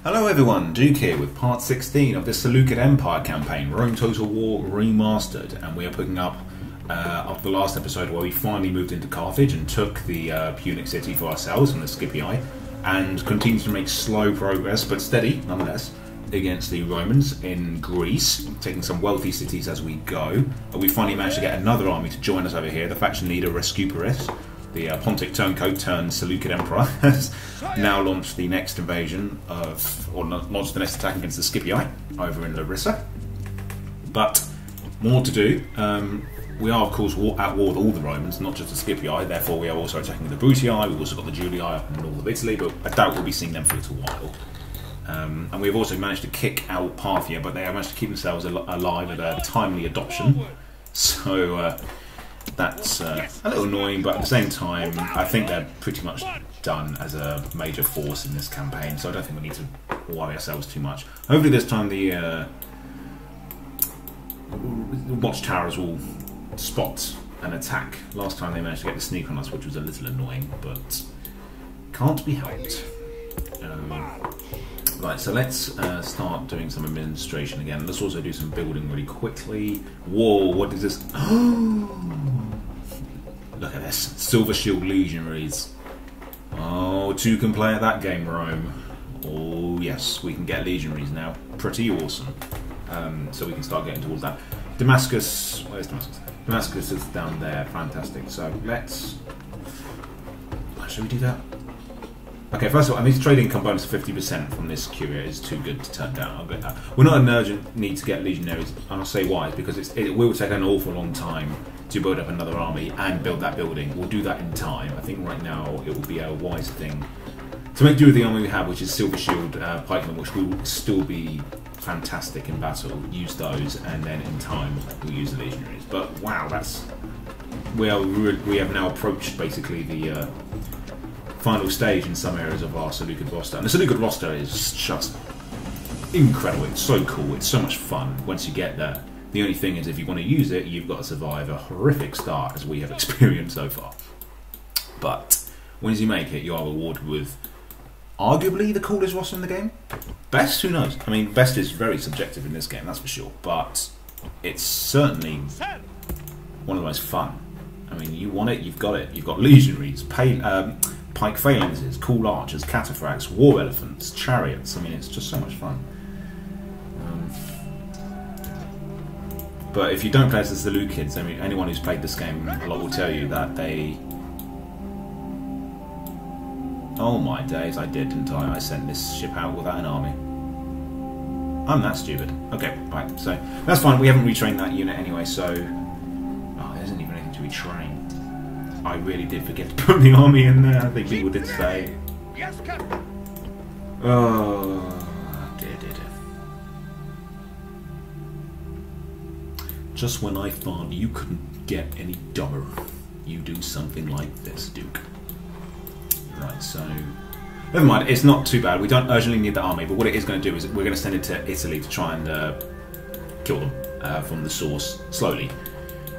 Hello everyone, Duke here with part 16 of the Seleucid Empire campaign, Rome Total War Remastered, and we are picking up after the last episode where we finally moved into Carthage and took the Punic city for ourselves from the Scipii, and continue to make slow progress, but steady nonetheless, against the Romans in Greece, taking some wealthy cities as we go. We finally managed to get another army to join us over here. The faction leader Rescuperus, the Pontic turncoat turned Seleucid Emperor, has now launched the next invasion of, or launched the next attack against the Scipii over in Larissa. But more to do. We are, of course, at war with all the Romans, not just the Scipii. Therefore, we are also attacking the Brutii. We've also got the Julii up in the north of Italy, but I doubt we'll be seeing them for a little while. And we've also managed to kick out Parthia, but they have managed to keep themselves alive at a timely adoption. So that's a little annoying, but at the same time, I think they're pretty much done as a major force in this campaign, so I don't think we need to worry ourselves too much. Hopefully this time the watchtowers will spot an attack. Last time they managed to get the sneak on us, which was a little annoying, but can't be helped. Right, so let's start doing some administration again. Let's also do some building really quickly. Whoa, what is this? Look at this. Silver Shield Legionaries. Oh, two can play at that game, Rome. Oh, yes, we can get Legionaries now. Pretty awesome. So we can start getting towards that. Damascus, where's Damascus? Damascus is down there, fantastic. So let's... Should we do that? Okay, first of all, I mean, this trade income bonus of 50% from this curia is too good to turn down. I'll get that. We're not in an urgent need to get legionaries, and I'll say why. Because it will take an awful long time to build up another army and build that building. We'll do that in time. I think right now it will be a wise thing to make do with the army we have, which is Silver Shield pikemen, which will still be fantastic in battle. Use those, and then in time we'll use the legionaries. But wow, that's we have now approached basically the final stage in some areas of our Seleucid roster. And the Seleucid roster is just incredible. It's so cool. It's so much fun once you get there. The only thing is, if you want to use it, you've got to survive a horrific start, as we have experienced so far. But once you make it, you are rewarded with arguably the coolest roster in the game. Best? Who knows? I mean, best is very subjective in this game, that's for sure. But it's certainly one of the most fun. I mean, you want it, you've got it. You've got legionaries, pike phalanxes, cool archers, cataphracts, war elephants, chariots. I mean, it's just so much fun. But if you don't play as the Seleucids, I mean, anyone who's played this game a lot will tell you that they... Oh my days, I did, didn't I? I sent this ship out without an army. I'm that stupid. Okay, right, so that's fine. We haven't retrained that unit anyway, so... Oh, there isn't even anything to retrain. I really did forget to put the army in there. I think people did say. Yes, Captain. Oh, dear. Just when I thought you couldn't get any dumber, you do something like this, Duke. Right, so never mind. It's not too bad. We don't urgently need the army, but what it is going to do is we're going to send it to Italy to try and kill them from the source slowly.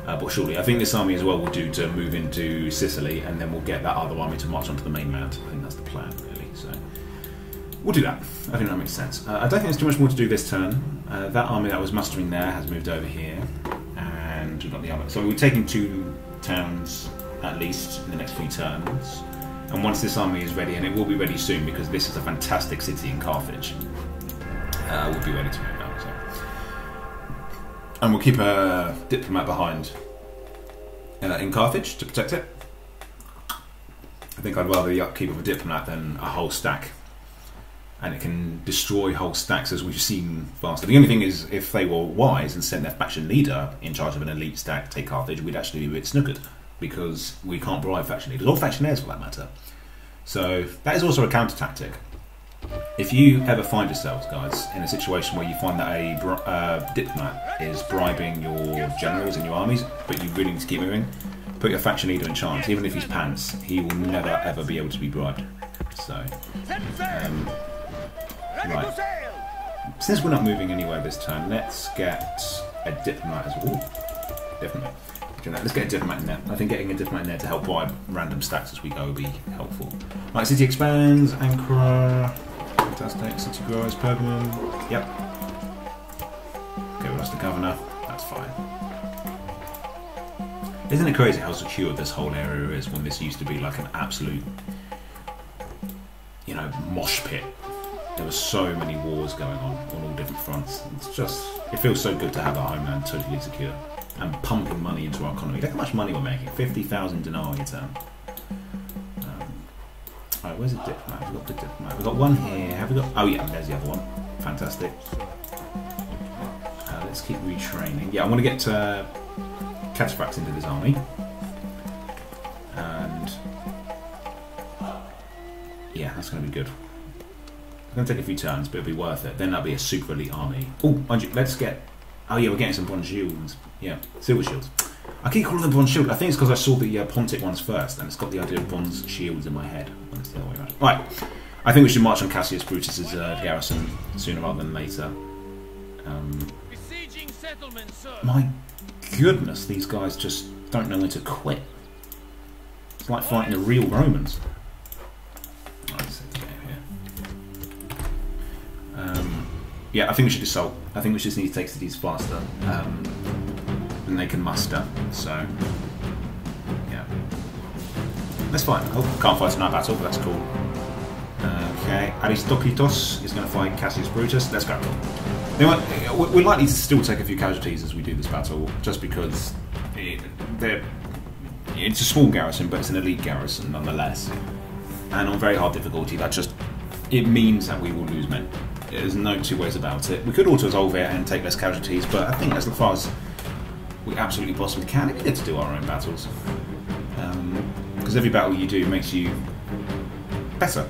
But surely, I think this army as well will do to move into Sicily, and then we'll get that other army to march onto the mainland. I think that's the plan, really. So we'll do that. I think that makes sense. I don't think there's too much more to do this turn. That army that was mustering there has moved over here, and we've got the other. So we're taking 2 towns at least in the next few turns. And once this army is ready, and it will be ready soon because this is a fantastic city in Carthage, we'll be ready to move out. So. And we'll keep a diplomat behind in Carthage to protect it. I think I'd rather the upkeep of a diplomat than a whole stack. And it can destroy whole stacks, as we've seen faster. The only thing is, if they were wise and sent their faction leader in charge of an elite stack to take Carthage, we'd actually be a bit snookered. Because we can't bribe faction leaders, or factionaires for that matter. So that is also a counter tactic. If you ever find yourselves, guys, in a situation where you find that a diplomat is bribing your generals and your armies, but you really need to keep moving, put your faction leader in charge. Even if he's pants, he will never ever be able to be bribed. So, right. Since we're not moving anywhere this turn, let's get a diplomat as well. Definitely. Let's get a diplomat in there. I think getting a diplomat in there to help bribe random stacks as we go will be helpful. Right, city expands, Ankara. Fantastic. City grows, Pergamum. Yep. Okay, we lost the governor. That's fine. Isn't it crazy how secure this whole area is when this used to be like an absolute, you know, mosh pit? There were so many wars going on all different fronts. It's just, it feels so good to have our homeland totally secure and pumping money into our economy. Look how much money we're making. 50,000 dinar a turn. Alright, where's the diplomat? We've got the diplomat. We've got one here. Have we got? Oh yeah, there's the other one. Fantastic. Let's keep retraining. Yeah, I want to get Cataphracts into this army. And yeah, that's going to be good. It's going to take a few turns, but it'll be worth it. Then that'll be a super elite army. Oh, mind you, let's get... Oh yeah, we're getting some bronze shields. Yeah, silver shields. I keep calling them bronze shield. I think it's because I saw the Pontic ones first, and it's got the idea of bronze shields in my head. When it's the other way around. Right, I think we should march on Cassius Brutus's garrison sooner rather than later. My goodness, these guys just don't know when to quit. It's like fighting the real Romans. Yeah, I think we should assault. I think we just need to take cities faster than they can muster. So, yeah. Let's fight. Oh, can't fight in that battle, but that's cool. Okay, Aristokritos is going to fight Cassius Brutus. Let's go. You know what? We're likely to still take a few casualties as we do this battle, just because it's a small garrison, but it's an elite garrison nonetheless. And on very hard difficulty, it means that we will lose men. There's no two ways about it. We could auto-resolve it and take less casualties, but I think as far as we absolutely possibly can, it'd be good to do our own battles. Because every battle you do makes you better.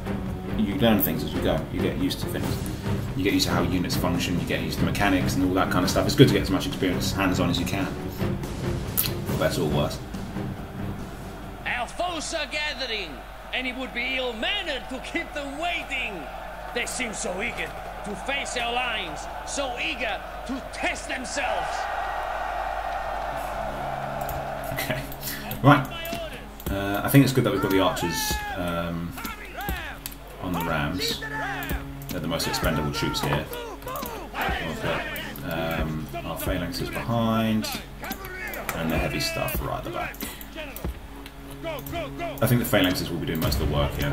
You learn things as you go. You get used to things. You get used to how units function, you get used to mechanics and all that kind of stuff. It's good to get as much experience hands-on as you can. For better or worse. Our foes are gathering, and it would be ill-mannered to keep them waiting. They seem so eager to face our lines, so eager to test themselves. Okay, right. I think it's good that we've got the archers on the rams. They're the most expendable troops here. Our phalanxes behind, and the heavy stuff right at the back. I think the phalanxes will be doing most of the work here.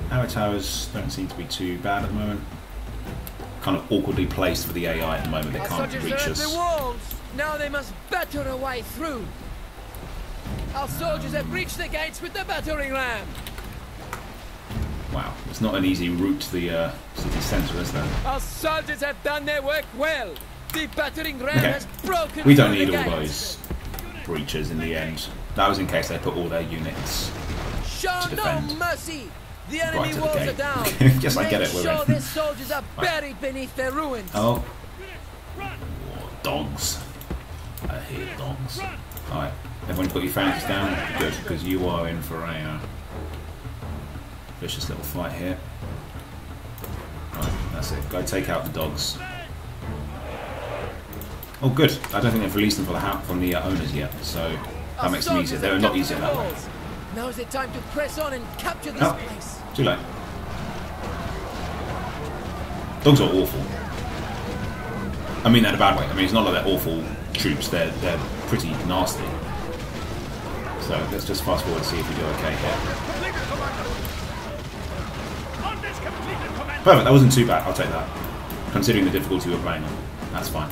Our towers don't seem to be too bad at the moment. Kind of awkwardly placed for the AI at the moment. They can't reach us. The walls. Now they must batter a way through. Our soldiers have breached the gates with the battering ram. Wow, it's not an easy route to the city centre, is there? Our soldiers have done their work well. The battering ram has broken. We don't need all those breaches in the end. That was in case they put all their units to defend. No mercy. The enemy Right to the walls gate. are down. Yes, I get it. We're Sure, in. their soldiers are buried beneath their ruins. Oh, dogs! I hate dogs. All right, everyone, put your phalanxes down. Good, because you are in for a vicious little fight here. Right, that's it. Go take out the dogs. Oh, good. I don't think they've released them from the owners yet, so that makes them easier. They're a lot easier that way. Now is the time to press on and capture this place. Too late. Dogs are awful. I mean that in a bad way. I mean, it's not like they're awful troops. They're pretty nasty. So let's just fast forward and see if we do okay here. Perfect. That wasn't too bad. I'll take that. Considering the difficulty we're playing on, that's fine.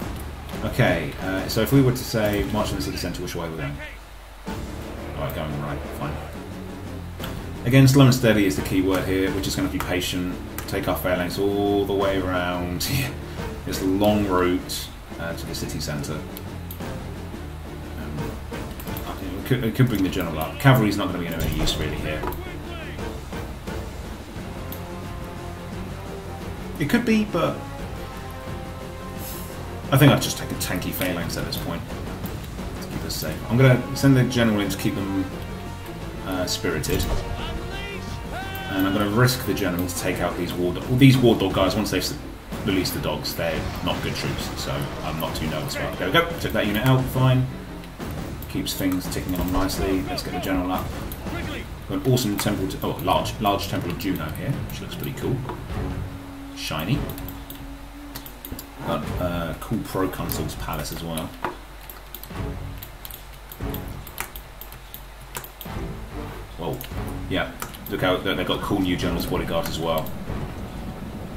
Okay. So if we were to say march on the city centre, which way we're going? Alright, going right. Fine. Again, slow and steady is the key word here. We're just going to be patient. Take our phalanx all the way around this long route to the city centre. It could bring the general up. Cavalry's not going to be of any use really here. It could be, but I think I'd just take a tanky phalanx at this point to keep us safe. I'm going to send the general in to keep them spirited. And I'm going to risk the general to take out these war dog guys. Once they've released the dogs, they're not good troops, so I'm not too nervous about it. There we go. Took that unit out, fine. keeps things ticking along nicely. Let's get the general up. Got an awesome temple, large temple of Juno here, which looks pretty cool. Shiny. Got a cool proconsul's palace as well. Whoa. Yeah, look how they've got cool new general's bodyguard as well.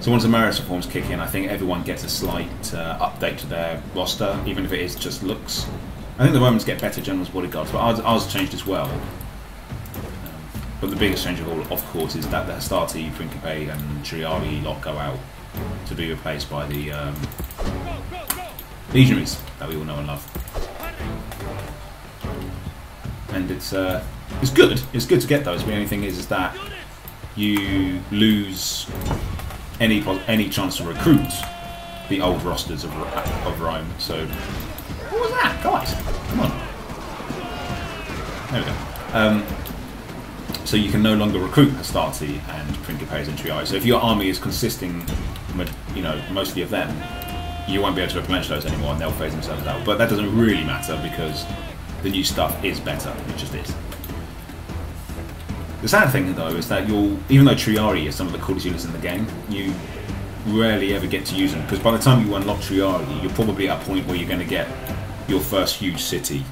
So once the Marius reforms kick in, I think everyone gets a slight update to their roster, even if it is just looks. I think the Romans get better general's bodyguards, but ours changed as well. But the biggest change of all, of course, is that the Hastati, Principe and Triari lot go out to be replaced by the legionaries that we all know and love. And it's good. It's good to get those. But the only thing is that you lose any chance to recruit the old rosters of Rome. So what was that, guys? Come on. There we go. So you can no longer recruit Hastati and Principes and Triari. So if your army is consisting, mostly of them, you won't be able to replenish those anymore, and they'll phase themselves out. But that doesn't really matter because the new stuff is better. It just is. The sad thing, though, is that even though Triari is some of the coolest units in the game, you rarely ever get to use them, because by the time you unlock Triari, you're probably at a point where you're going to get your first huge city,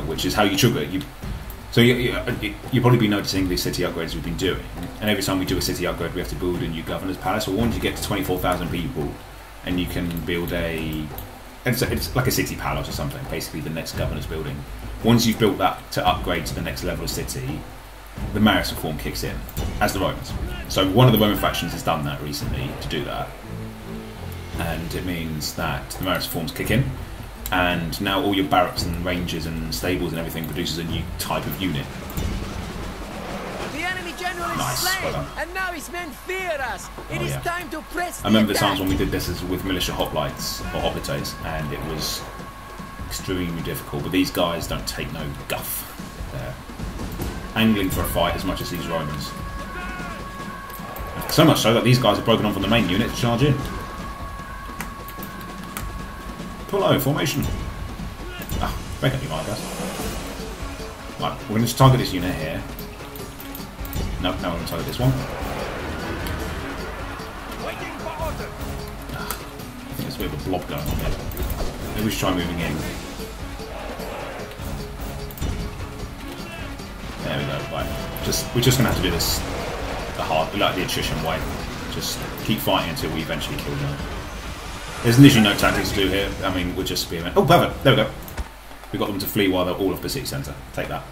which is how you trigger it. So you'll probably be noticing the city upgrades we've been doing, and every time we do a city upgrade, we have to build a new governor's palace. Well, once you get to 24,000 people, and you can build it's like a city palace or something, basically the next governor's building. Once you've built that to upgrade to the next level of city, the Marius reform kicks in, as the Romans. So one of the Roman factions has done that recently to do that, and it means that the Marius reforms kick in, and now all your barracks and ranges and stables and everything produces a new type of unit. The enemy general is slain, and now his men fear us. It is time to press. I remember the times when we did this with militia hoplites or hoplites, and it was extremely difficult. But these guys don't take no guff. They're angling for a fight as much as these Romans. So much so that these guys are broken on from the main unit to charge in. Pull formation. Break up your guys. Right, we're going to target this unit here. Nope, now we're going to target this one. I think there's a bit of a blob going on here. Maybe we should try moving in. There we go, right. We're just going to have to do this the attrition way. Just keep fighting until we eventually kill them. There's literally no tactics to do here. I mean, we're just spearmen. Oh, perfect. There we go. We got them to flee while they're all off the city centre. Take that.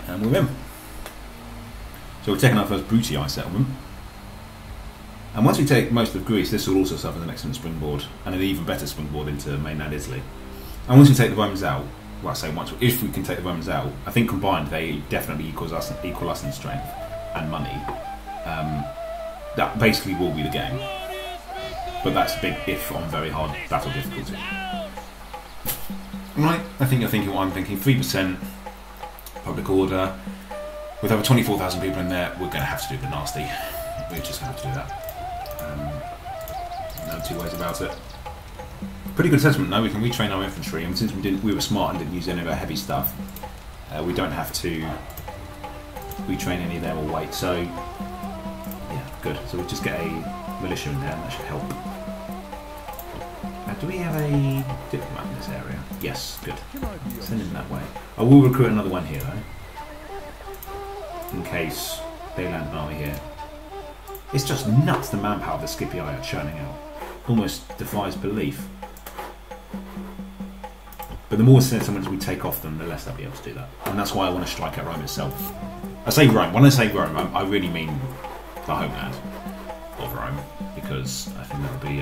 And we're in. So we've taken our first Brutii settlement. And once we take most of Greece, this will also serve as an excellent springboard, and an even better springboard into mainland Italy. And once we take the Romans out, well, I say once, if we can take the Romans out, I think combined they definitely equal us in strength and money. That basically will be the game. But that's a big if on very hard battle difficulty. Right, I think you're thinking what I'm thinking. 3% public order. With over 24,000 people in there, we're going to have to do the nasty. We're just going to have to do that. No two ways about it. Pretty good settlement now. We can retrain our infantry, and since we were smart and didn't use any of our heavy stuff, we don't have to retrain any of them or wait. So yeah, good. So we just get a militia in there, and that should help. Do we have a diplomat in this area? Yes, good. Send him that way. I will recruit another one here though, in case they land an army here. It's just nuts the manpower the Scipii are churning out. Almost defies belief. But the more settlements we take off them, the less they'll be able to do that. And that's why I want to strike at Rome itself. I say Rome. When I say Rome, I really mean the homeland of Rome, because I think that would be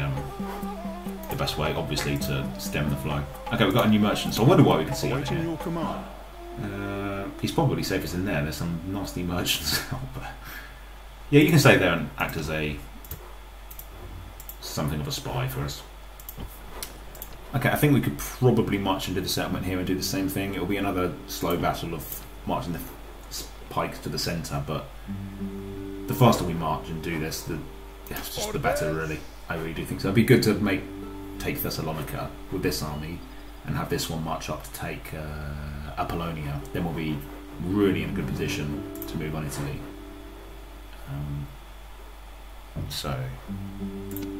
the best way, obviously, to stem the flow. Okay, we've got a new merchant, so I wonder why we can see over here. He's probably safest in there. There's some nasty merchants out there. Yeah, you can stay there and act as something of a spy for us. Okay, I think we could probably march into the settlement here and do the same thing. It'll be another slow battle of marching the pikes to the centre, but the faster we march and do this, the better, really. I really do think so. It'd be good to take Thessalonica with this army, and have this one march up to take Apollonia, then we'll be really in a good position to move on Italy. So,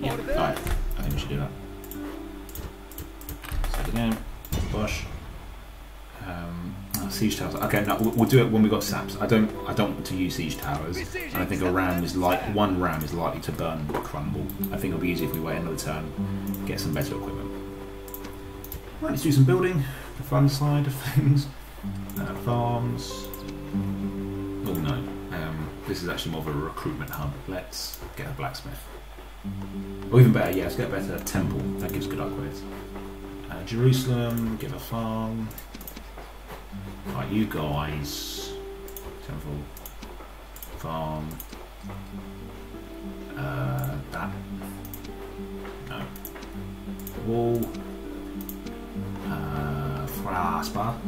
yeah, alright, I think we should do that. So again, push. Siege towers. Okay, no, we'll do it when we got saps. I don't want to use siege towers, and I think a ram is one ram is likely to burn crumble. I think it'll be easy if we wait another turn, get some better equipment. Right, let's do some building. The fun side of things. Farms. Oh no, this is actually more of a recruitment hub. Let's get a blacksmith. Or even better, yeah, let's get a better temple. That gives good upgrades. Jerusalem, give a farm. Right, you guys. Temple. Farm. That. No. Wall. Fraspa.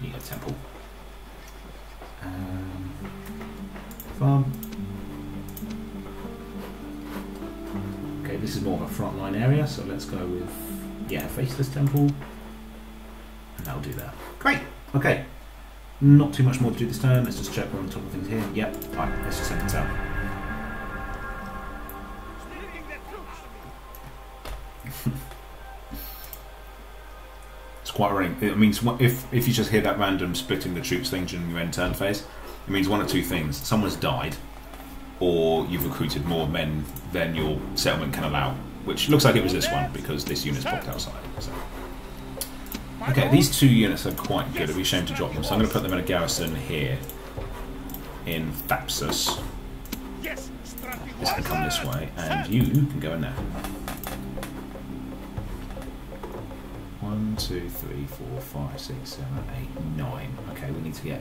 You get a temple. Farm. Okay, this is more of a frontline area, so let's go with, yeah, faceless temple. And that'll do that. Great, okay. Not too much more to do this turn, let's just check we're on top of things here. Yep, right, let's just send it out. It's quite worrying. It means if you just hear that random splitting the troops thing during your end turn phase, it means one of two things. Someone's died, or you've recruited more men than your settlement can allow, which looks like it was this one because this unit's popped outside. So. Okay, these two units are quite good. It'd be a shame to drop them, so I'm going to put them in a garrison here in Thapsus. This can come this way, and you can go in there. 1, 2, 3, 4, 5, 6, 7, 8, 9. Okay, we need to get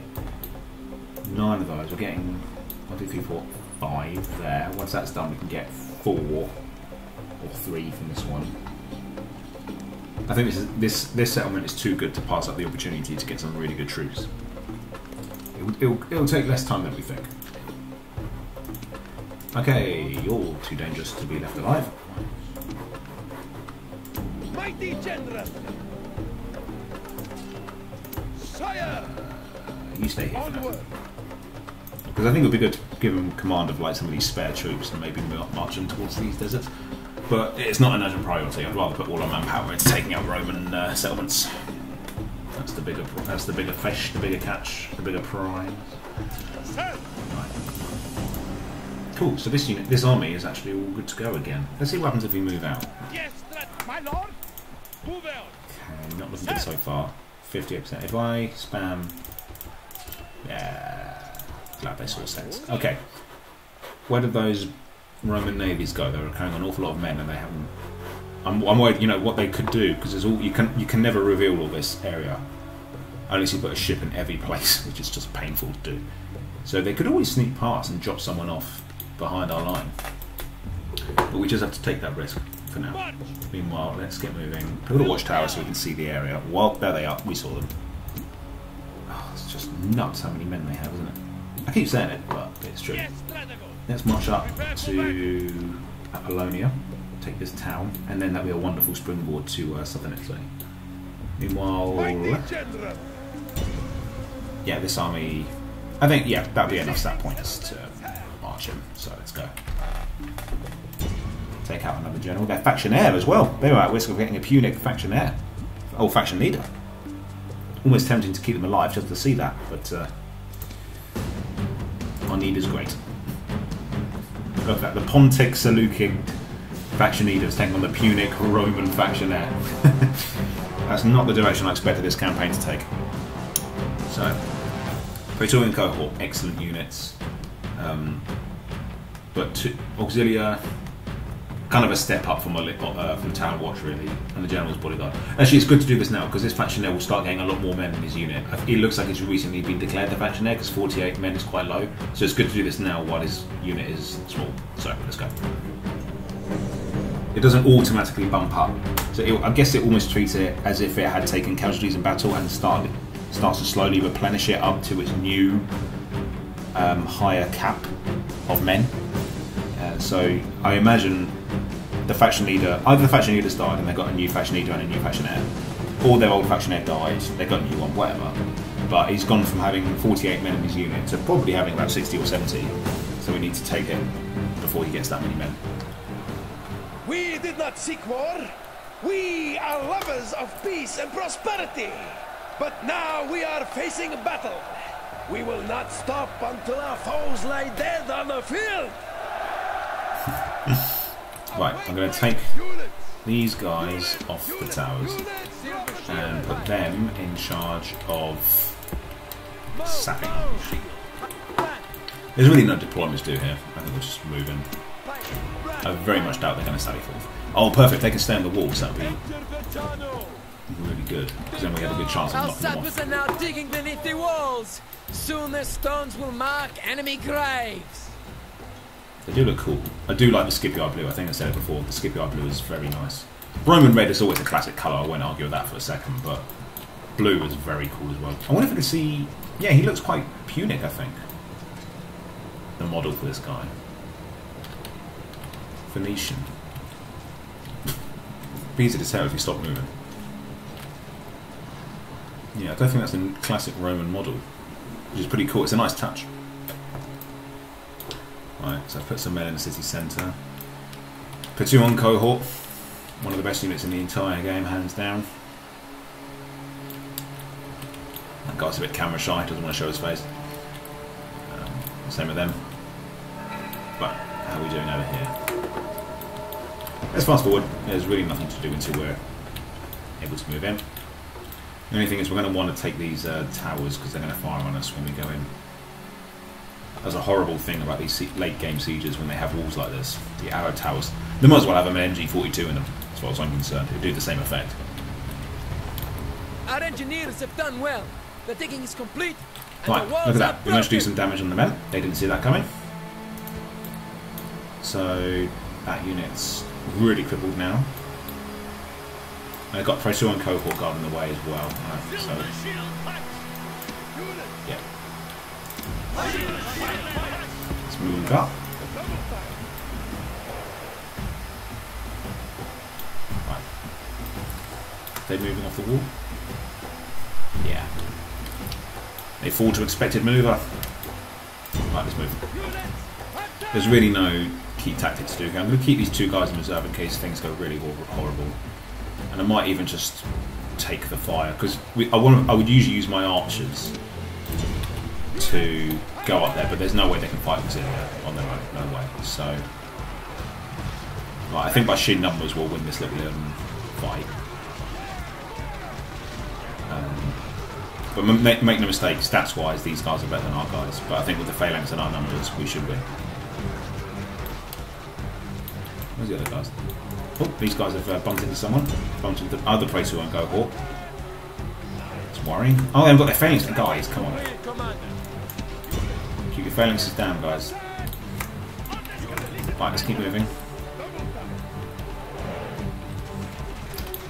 9 of those. We're getting 1, 2, 3, 4, 5 there. Once that's done, we can get 4 or 3 from this one. I think this settlement is too good to pass up the opportunity to get some really good troops. It'll take less time than we think. Okay, you're too dangerous to be left alive. Mighty general. Sire. You stay here for now. Because I think it would be good to give them command of like some of these spare troops and maybe march them towards these deserts. But it's not an urgent priority. I'd rather put all our manpower into taking out Roman settlements. That's the bigger fish, the bigger catch, the bigger prize. Right. Cool. So this army is actually all good to go again. Let's see what happens if we move out. Yes, my lord. Move out. Okay, not looking good so far. 58%. If I spam, yeah, glad they saw sense. Okay, where did those Roman navies go? They were carrying an awful lot of men, and they haven't. I'm worried. You know what they could do, because there's all you can never reveal all this area unless you put a ship in every place, which is just painful to do. So they could always sneak past and drop someone off behind our line, but we just have to take that risk for now. Meanwhile, let's get moving. Put a watchtower so we can see the area. Well, there they are. We saw them. Oh, it's just nuts how many men they have, isn't it? I keep saying it, but it's true. Let's march up to Apollonia, take this town, and then that'll be a wonderful springboard to southern Italy. Meanwhile, yeah, this army, I think, yeah, that'll be enough stat points to march him. So let's go. Take out another general. They're factionaire as well. They're at risk of getting a Punic factionaire. Oh, faction leader. Almost tempting to keep them alive just to see that, but our need is great. Look at that, the Pontic Seleucid faction leader is taking on the Punic Roman factionaire. That's not the direction I expected this campaign to take. So, Praetorian cohort, excellent units. But Auxilia, kind of a step up from Town Watch, really, and the General's Bodyguard. Actually, it's good to do this now, because this factionaire will start getting a lot more men in his unit. It looks like it's recently been declared the factionaire, because 48 men is quite low. So it's good to do this now while his unit is small. So, let's go. It doesn't automatically bump up. So I guess it almost treats it as if it had taken casualties in battle and starts to slowly replenish it up to its new higher cap of men. So I imagine the faction leader, either the faction leader's died and they got a new faction leader and a new factionaire, or their old factionaire died, they got a new one, whatever. But he's gone from having 48 men in his unit to probably having about 60 or 70. So we need to take him before he gets that many men. We did not seek war. We are lovers of peace and prosperity. But now we are facing a battle. We will not stop until our foes lie dead on the field. Right, I'm going to take these guys off the towers and put them in charge of sapping. There's really no deployments to do here. I think we'll just move in. I very much doubt they're going to sally forth. Oh, perfect. They can stay on the walls. That would be really good. Because then we have a good chance of Our knocking them sappers off. are now digging beneath the walls. Soon their stones will mark enemy graves. They do look cool. I do like the Scipio blue. I think I said it before. The Scipio blue is very nice. Roman red is always a classic colour. I won't argue with that for a second. But blue is very cool as well. I wonder if I can see... Yeah, he looks quite Punic, I think. The model for this guy. Phoenician. Be easy to tell if you stop moving. Yeah, I don't think that's a classic Roman model, which is pretty cool. It's a nice touch. Right, so I've put some men in the city centre. Platoon cohort, one of the best units in the entire game, hands down. That guy's a bit camera shy, doesn't want to show his face. Same with them. But how are we doing over here? Let's fast forward. There's really nothing to do until we're able to move in. The only thing is we're going to want to take these towers because they're going to fire on us when we go in. That's a horrible thing about these late game sieges when they have walls like this. The arrow towers. They might as well have an MG42 in them, as far as I'm concerned. They do the same effect. Our engineers have done well. The digging is complete. Right, look at that. We managed to do some damage on the men. They didn't see that coming. So that unit's really crippled now. And they've got Praetor and Cohort guard in the way as well. Right, so yeah. Let's move up. Right. They're moving off the wall. Yeah. They fall to expected manoeuvre. Right, let's move. There's really no key tactics to do here. I'm going to keep these two guys in reserve in case things go really horrible. And I might even just take the fire because I would usually use my archers to go up there, but there's no way they can fight Auxilia on their own. No way. So, right, I think by sheer numbers we'll win this little fight. But make no mistake, stats-wise, these guys are better than our guys. But I think with the phalanx and our numbers, we should win. Where's the other guys? Oh, these guys have bumped into someone. Bumped into the other Praetor and Cohort. It's worrying. Oh, they haven't got their phalanx. Guys, come on. Keep your phalanxes down, guys. Right, let's keep moving.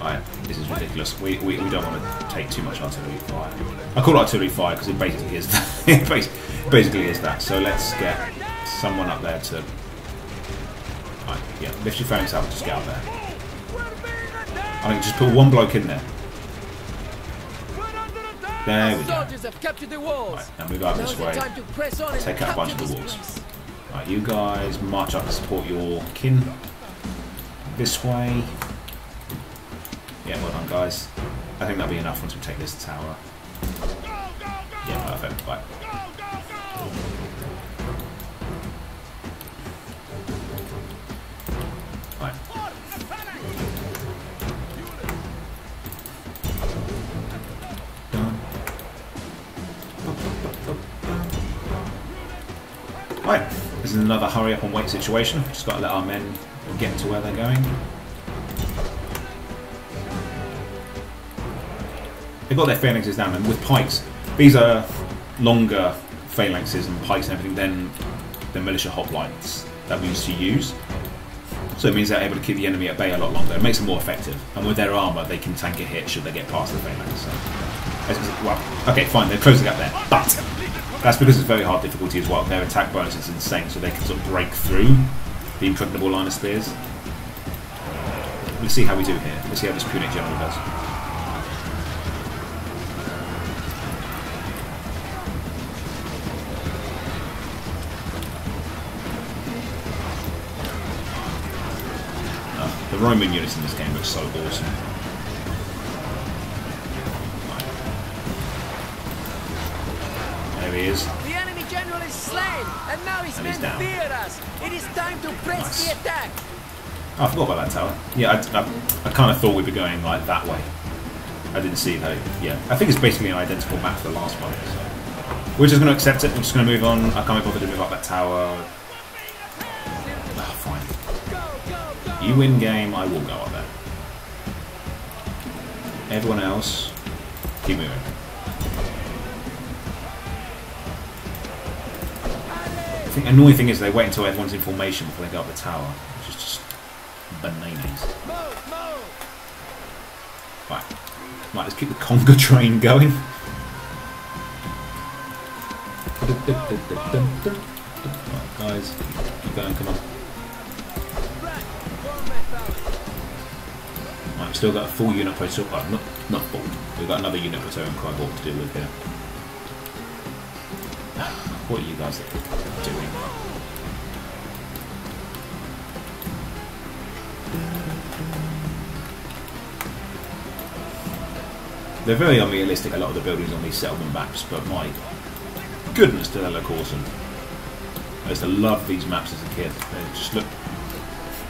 Right, this is ridiculous. We don't want to take too much artillery fire. I call it artillery fire because it basically is that. It basically is that. So let's get someone up there to. Right, yeah, lift your phalanx up and just get out there. I think just put one bloke in there. There we go. Soldiers have captured the walls. Right, now move out this way. Take out a bunch of the walls. Right, you guys march up to support your kin. This way. Yeah, well done, guys. I think that'll be enough once we take this tower. Yeah, perfect. Right. Right. Done. Right. This is another hurry up and wait situation. Just got to let our men get to where they're going. They've got their phalanxes down, and with pikes, these are longer phalanxes and pikes and everything than the militia hoplites that we used to use. So it means they're able to keep the enemy at bay a lot longer. It makes them more effective. And with their armour, they can tank a hit should they get past the phalanx. So, well, okay, fine, they're closing up there. But that's because it's very hard difficulty as well. Their attack bonus is insane, so they can sort of break through the impregnable line of spears. let's see how we do here. Let's see how this Punic General does. The Roman units in this game look so awesome. There he is. The enemy general is slain, and now his And he's men down. fear us. It is time to press Nice. the attack. Oh, I forgot about that tower. Yeah, I kind of thought we'd be going like that way. I didn't see though. Yeah, I think it's basically an identical map to the last one. So. We're just going to accept it. We're just going to move on. I can't be bothered to move up that tower. Oh, fine. You win game, I will go up there. Everyone else, keep moving. The annoying thing is they wait until everyone's in formation before they go up the tower, which is just bananas. Right, let's keep the conga train going. Right, guys, keep going, come on. Right, we've still got a full unit Praetorian, well, not full. We've got another unit Praetorian Crybor to deal with here. What are you guys doing? They're very unrealistic, a lot of the buildings on these settlement maps, but my goodness, do they look awesome. I used to love these maps as a kid. They just look...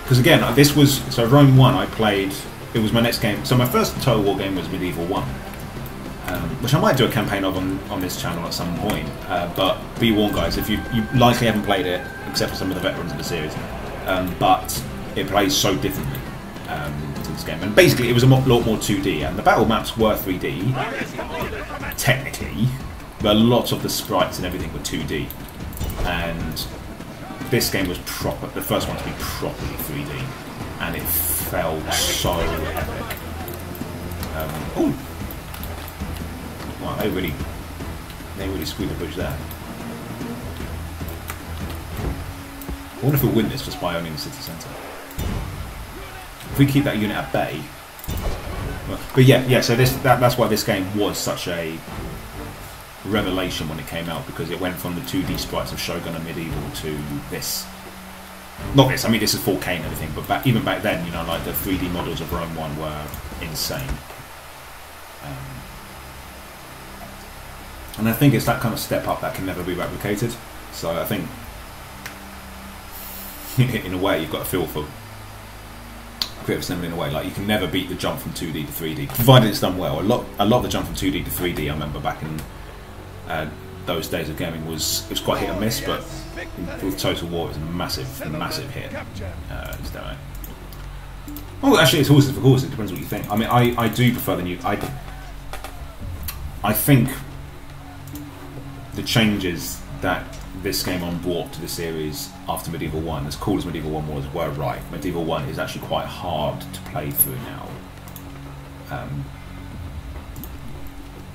Because again, this was... So Rome 1 I played... It was my next game. So my first Total War game was Medieval 1. Which I might do a campaign of on this channel at some point. But be warned guys, if you likely haven't played it, except for some of the veterans of the series. But it plays so differently to this game. And basically it was a lot more 2D. And the battle maps were 3D, technically. But lots of the sprites and everything were 2D. And this game was proper, the first one to be properly 3D. And it felt so epic. Oh! Wow, they really screwed the bridge there. I wonder if we'll win this just by owning the city centre. If we keep that unit at bay. But yeah. So that's why this game was such a revelation when it came out, because it went from the 2D sprites of Shogun and Medieval to this. Not this. I mean, this is 4K and everything, but even back then, you know, like the 3D models of Rome 1 were insane. And I think it's that kind of step up that can never be replicated. So I think, in a way, you've got to feel for Creative Assembly in a way. Like, you can never beat the jump from 2D to 3D, provided it's done well. A lot of the jump from 2D to 3D, I remember back in those days of gaming, it was quite hit and miss. But with Total War, it was a massive hit. Oh, actually, it's horses for courses. It depends what you think. I mean, I do prefer the new. I think the changes that this game on brought to the series after Medieval 1, as cool as Medieval 1 was, were right. Medieval 1 is actually quite hard to play through now.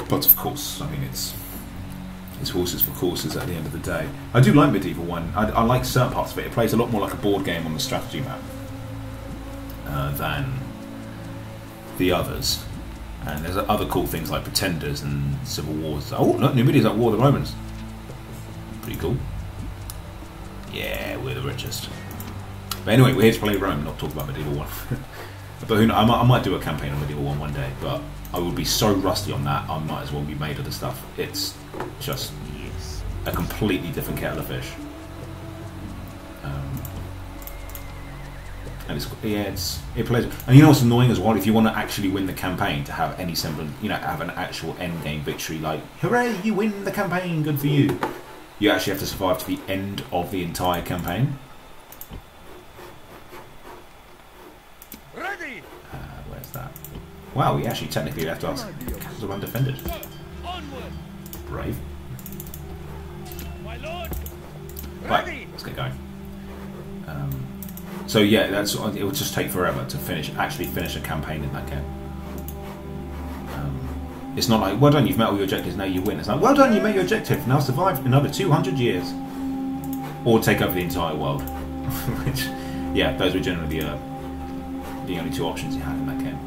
But of course, I mean, it's horses for courses at the end of the day. I do like Medieval 1. I like certain parts of it. It plays a lot more like a board game on the strategy map than the others. And there's other cool things like Pretenders and Civil Wars. Oh, look, Numidia's at war with the Romans. Pretty cool. Yeah, we're the richest. But anyway, we're here to play Rome, not talk about Medieval 1. But who knows, I might do a campaign on Medieval 1 one day, but I would be so rusty on that, I might as well be made of the stuff. It's just a completely different kettle of fish. And it plays. And you know what's annoying as well? If you want to actually win the campaign, to have any semblance, you know, have an actual end game victory, like hooray, you win the campaign, good for you. You actually have to survive to the end of the entire campaign. Ready. Where's that? Wow, we actually technically left us castles undefended. Onward, Brave. my lord. Right, Ready. let's get going. So yeah, it will just take forever to actually finish a campaign in that game. It's not like, well done, you've met all your objectives, now you win. It's like, well done, you met your objective, now survive another 200 years. Or take over the entire world. Which, yeah, those were generally the the only two options you had in that game,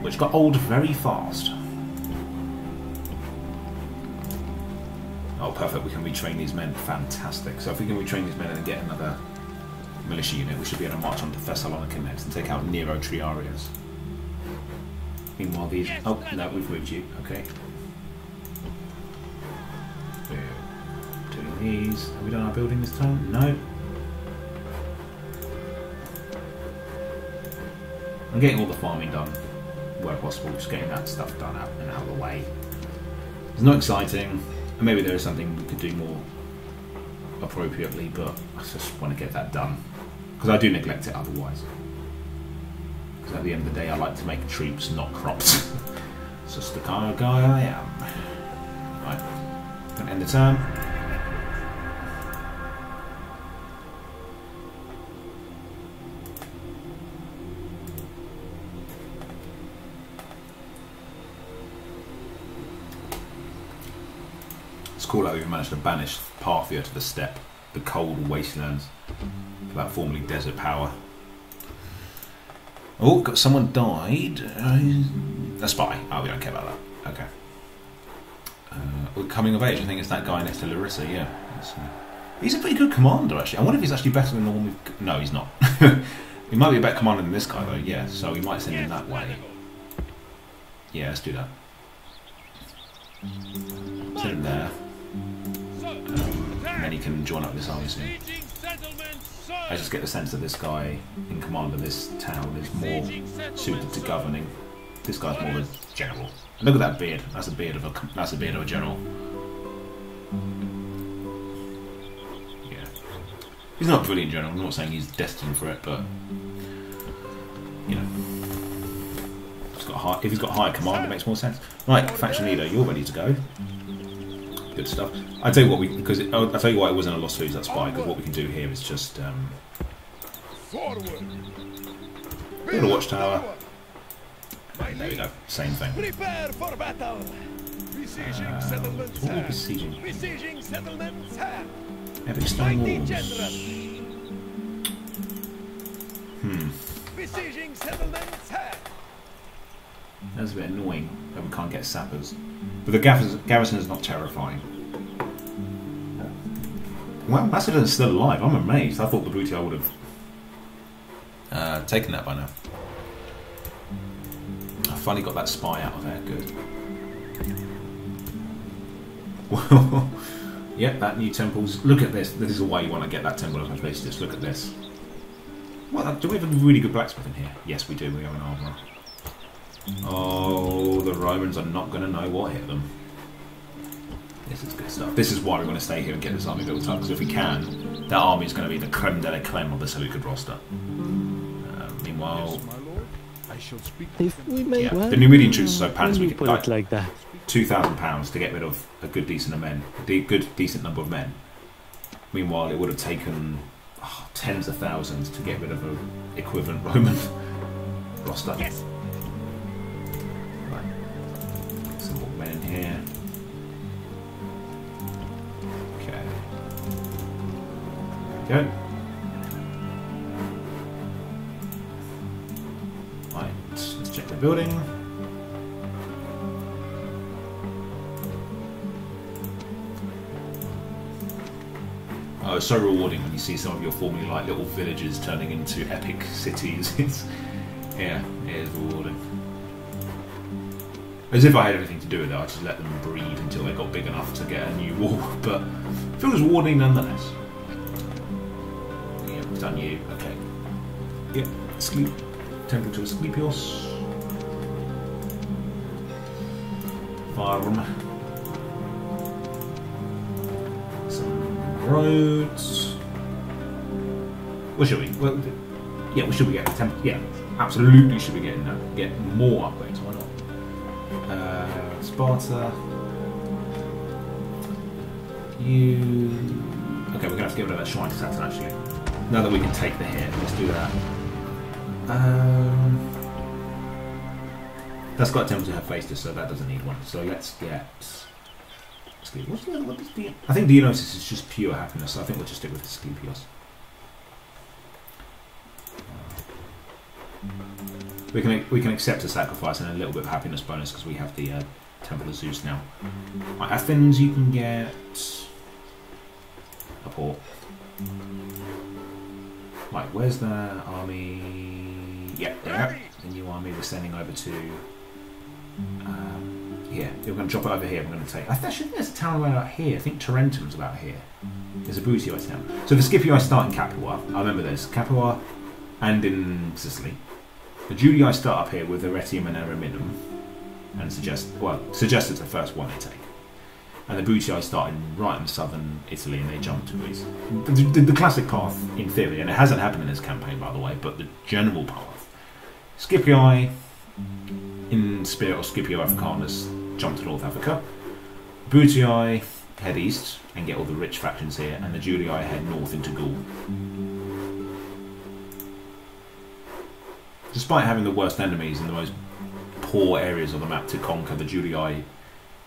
which got old very fast. Oh, perfect, we can retrain these men. Fantastic. So if we can retrain these men and get another militia unit, we should be able to march on to Thessalonica next and take out Nero Triarius. Meanwhile, these... Oh, no, we've moved you. Okay. We're doing these. Have we done our building this time? No. I'm getting all the farming done where possible, just getting that stuff done out and out of the way. It's not exciting. And maybe there is something we could do more appropriately, but I just want to get that done. Because I do neglect it otherwise. Because at the end of the day, I like to make troops, not crops. It's just the kind of guy I am. Right. Gonna end the turn. It's cool how we managed to banish Parthia to the steppe, the cold wastelands, for that formerly desert power. Oh, got someone died. A spy. Oh, we don't care about that. Okay. Coming of age. I think it's that guy next to Larissa. Yeah. He's a pretty good commander, actually. I wonder if he's actually better than the one we've... No, he's not. He might be a better commander than this guy, though. Yeah. So we might send him that way. Yeah, let's do that. Send him there. And then he can join up with this army soon. I just get the sense that this guy in command of this town is more suited to governing. This guy's more of a general. And look at that beard. That's a beard of a general. Yeah. He's not a brilliant general. I'm not saying he's destined for it, but you know, if he's got higher command, it makes more sense. Right, faction leader, you're ready to go. Good stuff. I tell you what, I'll tell you why it wasn't a lost foods that spy, because what we can do here is just build a watchtower. And there we go, same thing. Prepare for battle. Besieging settlements. What are we besieging? Besieging settlements. Epic stone walls. Besieging settlements. That's a bit annoying that we can't get sappers. But the garrison is not terrifying. Well, Macedon's still alive. I'm amazed. I thought the Bruttii would have taken that by now. I finally got that spy out of there. Good. Well, yep, that new temple's... Look at this. This is why you want to get that temple of Hephaestus. Look at this. Well, do we have a really good blacksmith in here? Yes, we do. We have an armourer. Oh, the Romans are not going to know what hit them. This is good stuff. This is why we want to stay here and get this army built up, because if we can, that army is going to be the creme de la creme of the Seleucid roster. Meanwhile, if we make the Numidian troops are so pounds we put it like that. £2,000 to get rid of a good decent number of men. Meanwhile, it would have taken tens of thousands to get rid of an equivalent Roman roster. Yes. Some more men in here. Okay. There we go. Right, let's check the building. Oh, it's so rewarding when you see some of your formerly like little villages turning into epic cities. Yeah, it is rewarding. As if I had anything to do with it, I just let them breed until they got big enough to get a new wall, but it feels rewarding nonetheless. Yeah, we've done you, okay. Yeah, Temple to Asclepios. Farm. Some roads. What should we? Well, yeah, we should be getting a temple. Yeah, absolutely should be getting that. Get more upgrades, why not? Sparta. You. Okay, we're gonna have to get rid of that shrine to Saturn actually. Now that we can take the hit, let's do that. That's got a temple to Hephaestus, so that doesn't need one. So let's get. What's the other one? I think Dionysus is just pure happiness, so I think we'll just stick with Asclepios. We can accept a sacrifice and a little bit of happiness bonus because we have the Temple of Zeus now. Right, Athens, you can get a port. Right, where's the army? Yeah, there. The new army we're sending over to. Yeah, we're going to drop it over here. We're going to take. I think there's a town about here. I think Tarentum's about here. There's a Butioi town. So the Scipii start in Capua. I remember this. Capua and in Sicily. The Julii start up here with Arretium and Eramidum, and suggest it's the first one they take. And the Butioi start right in southern Italy, and they jump to Greece. The classic path, in theory, and it hasn't happened in this campaign, by the way, but the general path: Scipii, in spirit of Scipio Africanus, jump to North Africa. Butioi head east and get all the rich factions here, and the Julii head north into Gaul. Despite having the worst enemies and the most poor areas of the map to conquer, the Julii,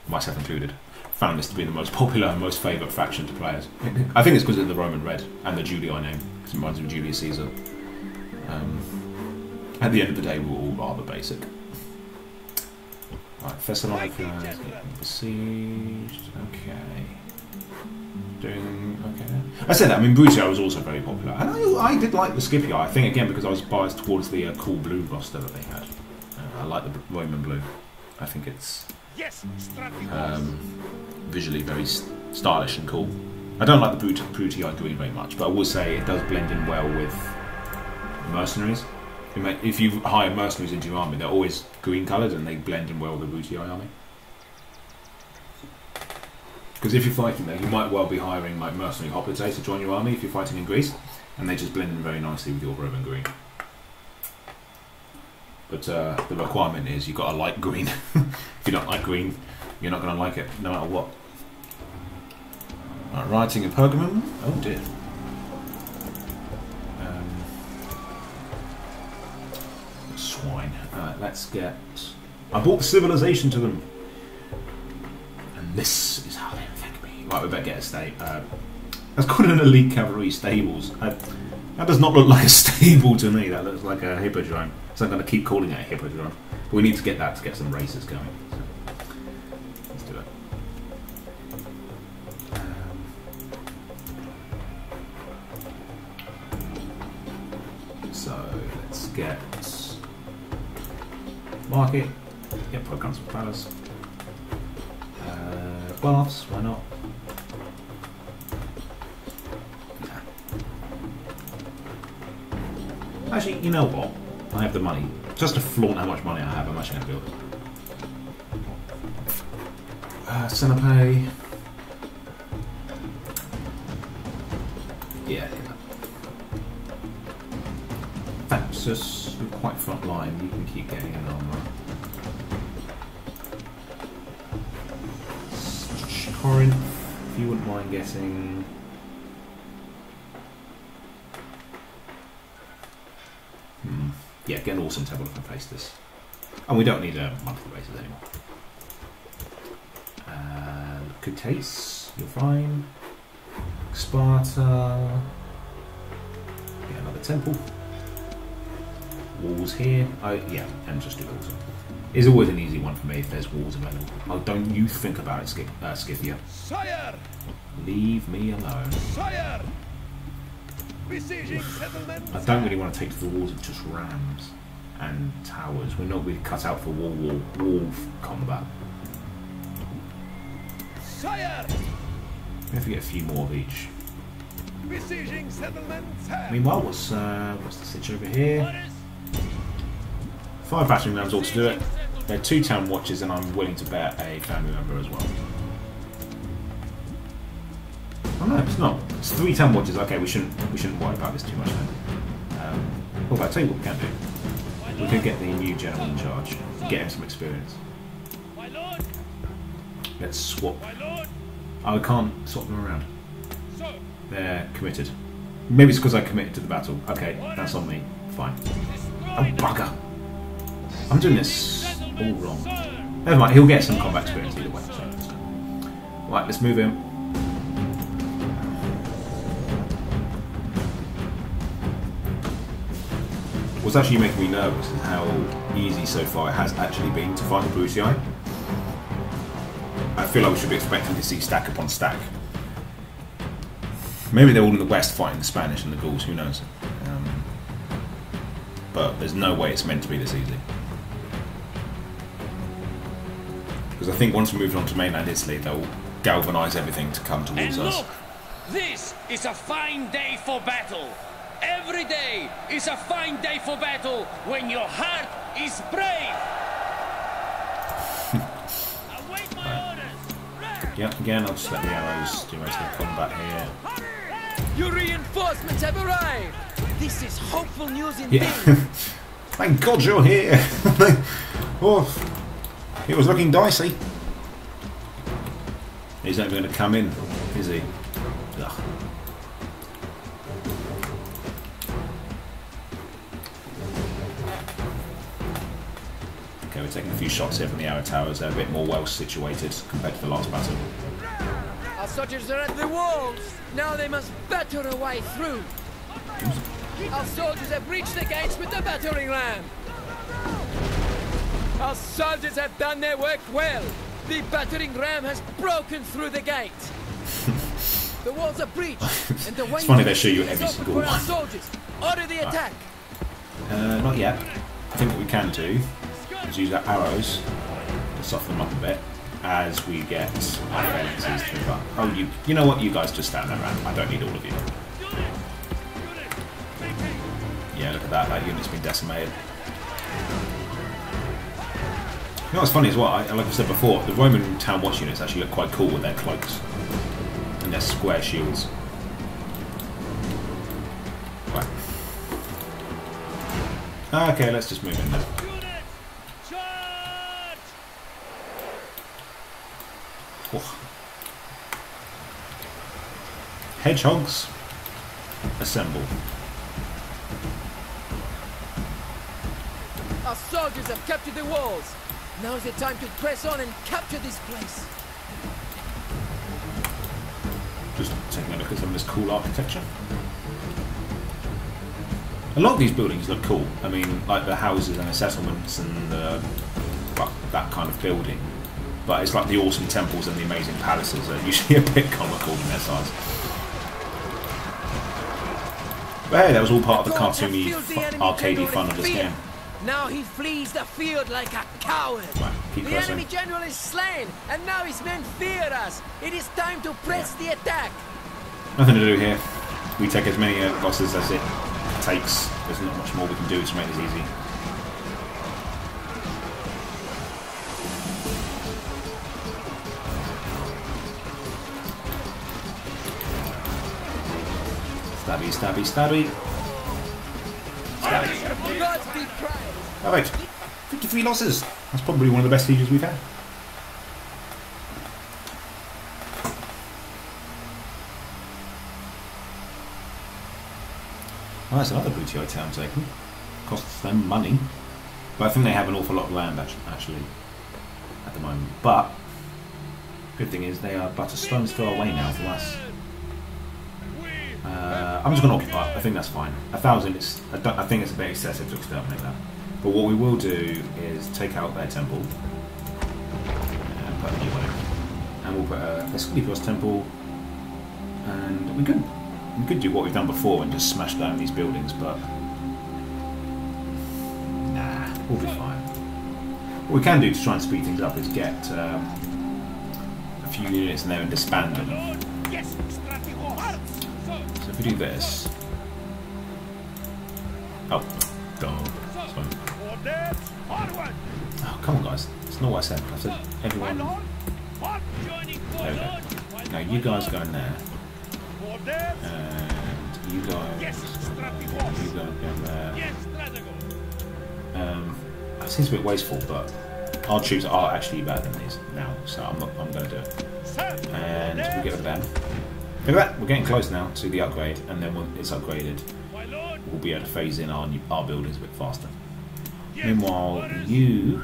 myself included, found this to be the most popular and most favourite faction to players. I think it's because of the Roman red and the Julii name, because it reminds me of Julius Caesar. At the end of the day, we're all rather basic. Right, Thessalonica is getting besieged. Okay. I said that. I mean, Butioi was also very popular, and I did like the Scipii. I think again because I was biased towards the cool blue roster that they had. I like the Roman blue. I think it's visually very stylish and cool. I don't like the Butioi green very much, but I will say it does blend in well with mercenaries. If you hire mercenaries into your army, they're always green coloured and they blend in well with the Butioi army. Because if you're fighting there, you might well be hiring like mercenary hoplites to join your army if you're fighting in Greece, and they just blend in very nicely with your Roman green. But the requirement is you've got to like green. If you don't like green, you're not going to like it no matter what. Right, rioting in Pergamum. Oh dear. Swine. Alright, let's get... I brought civilization to them. And this is how they affect me. Right, we better get a stable. That's called an elite cavalry stables. That does not look like a stable to me. That looks like a hippodrome. So I'm going to keep calling it a hippodrome. But we need to get that to get some races going. So, let's do it. So let's get market. Yep, programs for palace. Baths, why not? Nah. Actually, you know what? I have the money. Just to flaunt how much money I have, I'm actually going to build it. Senape. Yeah. Thapsus, you're quite front line. You can keep getting an armor. Corinth, if you wouldn't mind getting... Yeah, get an awesome table to face this. And we don't need a monthly basis anymore. Cutace, you're fine. Sparta. Yeah, another temple. Walls here. Oh, yeah, and just do walls. It's always an easy one for me if there's walls available. Oh, don't you think about it, Scythia. Sire! Leave me alone. Sire! Besieging settlements. I don't really want to take to the walls of just rams and towers. We're not really cut out for wall combat. Sire! We have to get a few more of each. Besieging settlements. Meanwhile, what's the situation over here? 5 battering rams ought to do it. There are 2 town watches, and I'm willing to bet a family member as well. Oh no, it's not. It's 3 town watches. Okay, we shouldn't worry about this too much then. Well, I'll tell you what we can do. We could get the new general in charge, get him some experience. Let's swap. Oh, I can't swap them around. They're committed. Maybe it's because I committed to the battle. Okay, that's on me. Fine. Oh, bugger. I'm doing this all wrong. Never mind, he'll get some combat experience either way. So. Right, let's move him. What's actually making me nervous is how easy so far it has actually been to fight the Brutii. I feel like we should be expecting to see stack upon stack. Maybe they're all in the west fighting the Spanish and the Gauls, who knows. But there's no way it's meant to be this easy. Because I think once we move on to mainland Italy, they'll galvanise everything to come towards And us. look, this is a fine day for battle. Every day is a fine day for battle when your heart is brave. Await my orders. Yep, again, I'll just let the arrows do most of the combat here. Your reinforcements have arrived. This is hopeful news indeed. Yeah. Thank God you're here. Oh, it was looking dicey. He's not even going to come in, is he? Ugh. Okay, we're taking a few shots here from the arrow towers. They're a bit more well situated compared to the last battle. Our soldiers are at the walls. Now they must batter a way through. Our soldiers have reached the gates with the battering ram. Our soldiers have done their work well. The battering ram has broken through the gate. The walls are breached, and the It's funny they show you every open single for our one. soldiers. Order the attack. Not yet. I think what we can do is use our arrows to soften them up a bit as we get our phalanxes through that. Oh, you know what? You guys just stand there around. I don't need all of you. Yeah, look at that. That unit's been decimated. You know what's funny as well? Like I said before, the Roman town watch units actually look quite cool with their cloaks and their square shields. Right. Okay, let's just move in now. Oh. Hedgehogs, assemble. Our soldiers have captured the walls. Now's the time to press on and capture this place. Just taking a look at some of this cool architecture. A lot of these buildings look cool. I mean, like the houses and the settlements and the, well, that kind of building. But it's like the awesome temples and the amazing palaces are usually a bit comical in their size. But hey, that was all part of the cartoony, arcadey fun of this game. Now he flees the field like a coward. Right, keep The pressing. enemy general is slain, and now his men fear us. It is time to press the attack. Nothing to do here. We take as many losses as it takes. There's not much more we can do to make this easy. Stabby, stabby, stabby. Stabby. Gods be praised. Alright, 53 losses. That's probably one of the best sieges we've had. Oh, that's another Brutii town taken. Costs them money. But I think they have an awful lot of land actually at the moment. But good thing is they are but a stone's throw away now from us. I'm just going to occupy. I think that's fine. 1,000 is. I think it's a bit excessive to exterminate that. But what we will do is take out their temple and put a new one in. And we'll put a Asclepios temple. And we could do what we've done before and just smash down these buildings, but nah, we'll be fine. What we can do to try and speed things up is get a few units in there and disband them. So if we do this, oh, God, sorry. Oh, come on, guys, it's not what I said. I said everyone. There we go. Now you guys go in there. And you guys go in there. It seems a bit wasteful, but our troops are actually better than these now, so I'm going to do it. And we get rid of them. Look at that, we're getting close now to the upgrade, and then when it's upgraded, we'll be able to phase in our buildings a bit faster. Meanwhile, you.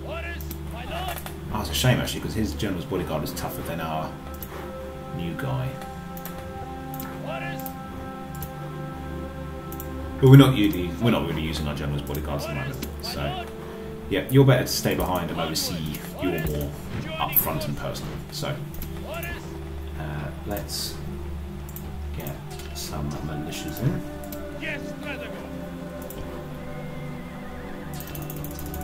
Oh, it's a shame actually, because his general's bodyguard is tougher than our new guy. But we're not really using our general's bodyguards at the moment. So, yeah, you're better to stay behind and oversee. You're more up front and personal. So, let's get some militias in.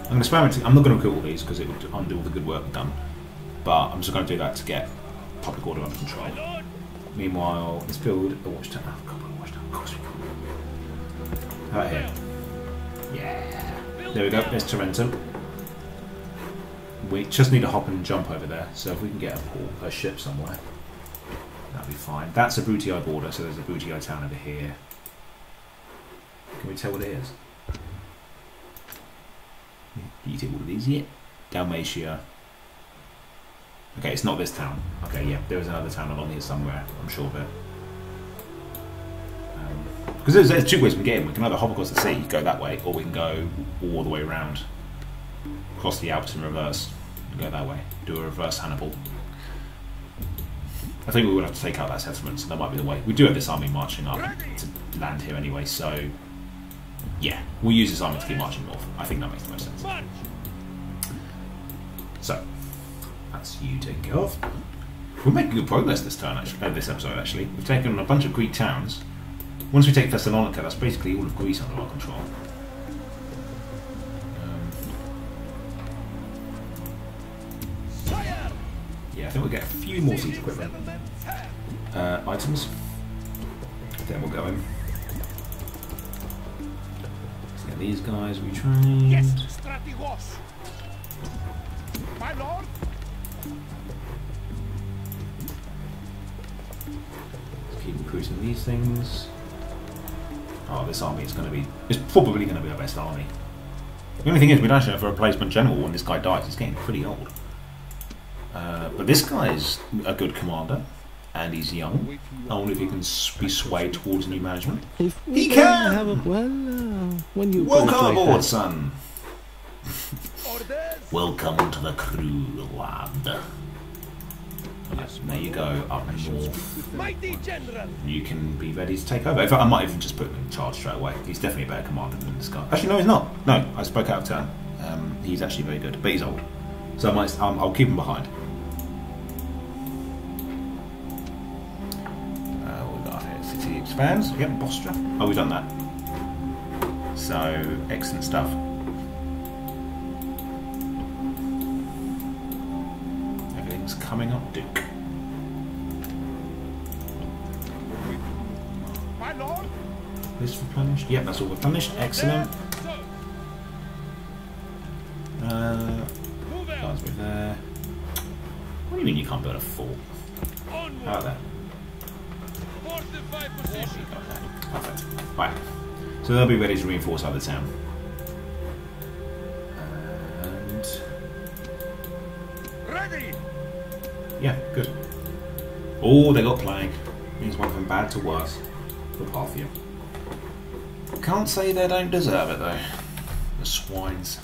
I'm going to experiment. I'm not going to kill all these because it would undo all the good work we've done. But I'm just going to do that to get public order under control. Meanwhile, let's build a watchtower. Oh, God, a watchtower. Of course we can. How about here? Yeah. There we go. There's Tarentum. We just need to hop and jump over there. So if we can get a ship somewhere, that'll be fine. That's a Brutii border, so there's a Brutii town over here. Can we tell what it is? Can you take all of these yet? Dalmatia. Okay, it's not this town. Okay, yeah, there is another town along here somewhere. I'm sure of it. Because there's two ways we can get in. We can either hop across the sea, go that way, or we can go all the way around, cross the Alps in reverse, and go that way. Do a reverse Hannibal. I think we would have to take out that settlement, so that might be the way. We do have this army marching up to land here anyway, so yeah, we'll use this army to keep marching north. I think that makes the most sense. So, that's you taken care of. We're making good progress this turn, actually, this episode, actually. We've taken on a bunch of Greek towns. Once we take Thessalonica, that's basically all of Greece under our control. Yeah, I think we'll get a few more siege equipment. Items. Then we'll go in. Let's get these guys retrained. Yes, Strategos. My lord. Let's keep recruiting these things. Oh, this army is going to be... It's probably going to be our best army. The only thing is, we don't actually have a replacement general when this guy dies. He's getting pretty old. But this guy's a good commander, and he's young. I wonder if he can be swayed towards new management. He can! Have a, when you Welcome aboard, son! Welcome to the crew, lad. Yes, there you go, up north. Mighty general. You can be ready to take over. In fact, I might even just put him in charge straight away. He's definitely a better commander than this guy. Actually, no, he's not. No, I spoke out of turn. He's actually very good, but he's old. So I'll keep him behind. What we got here? City expands. Yep, Bostra. Oh, we've done that. So, excellent stuff. Everything's coming up, Duke. My lord. This replenished? Yep, that's all replenished. Excellent. Guys, we're there. What do you mean you can't build a fort? How about that? Perfect. Right. So they'll be ready to reinforce other town. And Ready. yeah, good. Oh, they got plague. Means one from bad to worse for Parthia. Can't say they don't deserve it though. The swines.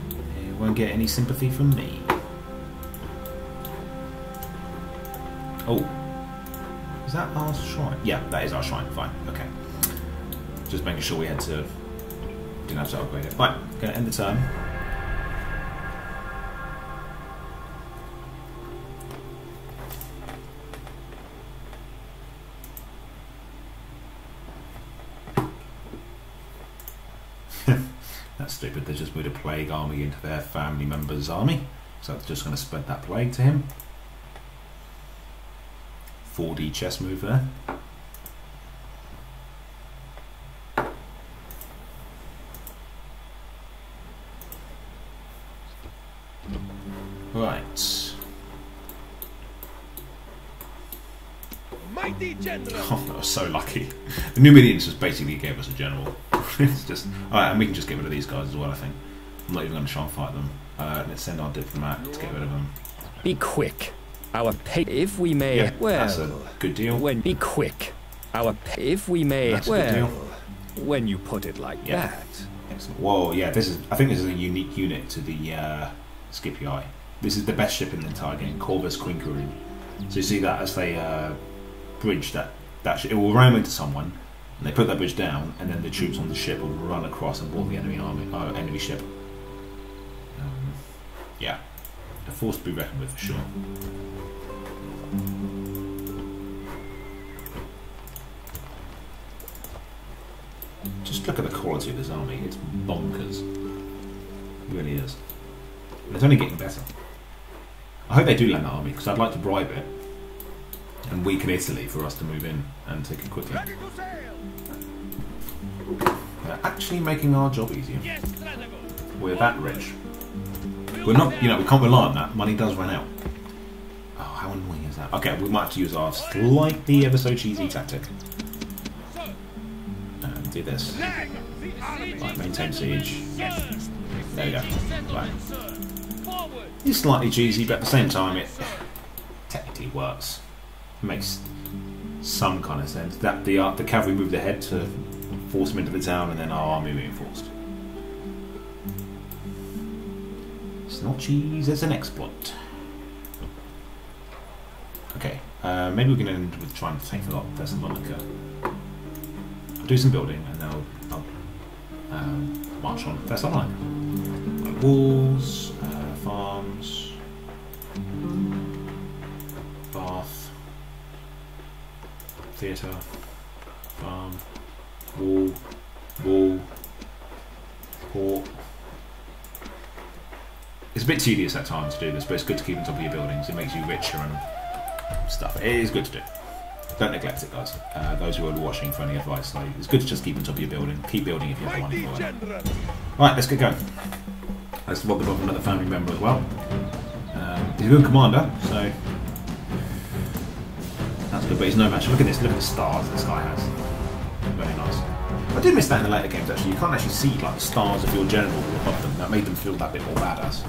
They won't get any sympathy from me. Oh. Is that our shrine? Yeah, that is our shrine. Fine. Okay. Just making sure we had to... Didn't have to upgrade it. Right. Gonna end the turn. That's stupid. They just moved a plague army into their family member's army. So it's just going to spread that plague to him. 4D chess move there. Right. Mighty general. Oh, that was so lucky. The Numidians just basically gave us a general. It's just alright, and we can just get rid of these guys as well. I think I'm not even going to try and fight them. Let's send our diplomat to get rid of them. Be quick. Our pay, if we may. Yeah, well, that's a good deal. When be quick. Our pay, if we may. That's a good deal. When you put it like that. Excellent. Whoa, yeah, this is. I think this is a unique unit to the Scipii. This is the best ship in the entire game, Corvus Quinquerine. So you see that as they bridge that it will ram into someone, and they put that bridge down, and then the troops on the ship will run across and board the enemy ship. Yeah, a force to be reckoned with for sure. Just look at the quality of this army. It's bonkers. It really is. And it's only getting better. I hope they do land that army, because I'd like to bribe it and weaken Italy for us to move in and take it quickly. They're actually making our job easier. We're that rich. We're not, you know, we can't rely on that. Money does run out. Oh, how annoying is that? Okay, we might have to use our slightly ever so cheesy tactic. Do this. Right, maintain siege. There you go. Right. It's slightly cheesy, but at the same time, it technically works. It makes some kind of sense. That the cavalry moved ahead to force them into the town, and then our army reinforced. It's not cheese, it's an exploit. Okay, maybe we can end with trying to take Thessalonica. Do some building, and then I'll march on Thessalonica. Walls, farms, bath, theatre, farm, wall, port. It's a bit tedious at times to do this, but it's good to keep on top of your buildings. It makes you richer and stuff. It is good to do. Don't neglect it, guys. Those who are watching for any advice, like, it's good to just keep on top of your building. Keep building if you have the money for it. Right, let's get going. Let's rob them of another family member as well. He's a good commander, so that's good, but he's no match. Look at this, look at the stars this guy has. Very nice. I did miss that in the later games, actually. You can't actually see like the stars of your general above them. That made them feel that bit more badass.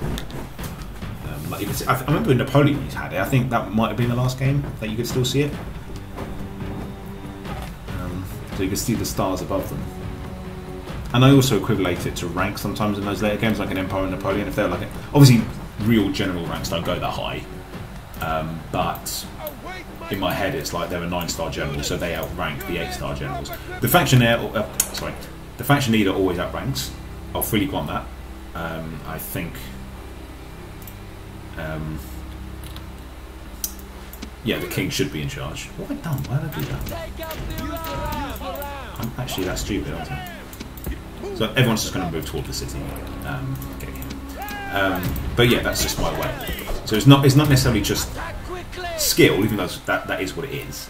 Like you can see, I remember when Napoleon had it. I think that might have been the last game that you could still see it. So you can see the stars above them. And I also equivalate it to rank sometimes in those later games, like an Empire and Napoleon. If they're like, obviously, real general ranks don't go that high, but in my head it's like they're a 9-star general, so they outrank the 8-star generals. The faction the faction leader always outranks. I'll freely grant that. I think. Yeah, the king should be in charge. What have I done? Why did I do that? I'm actually that stupid, aren't I? So everyone's just going to move toward the city. But yeah, that's just my way. So it's not necessarily just skill, even though that is what it is,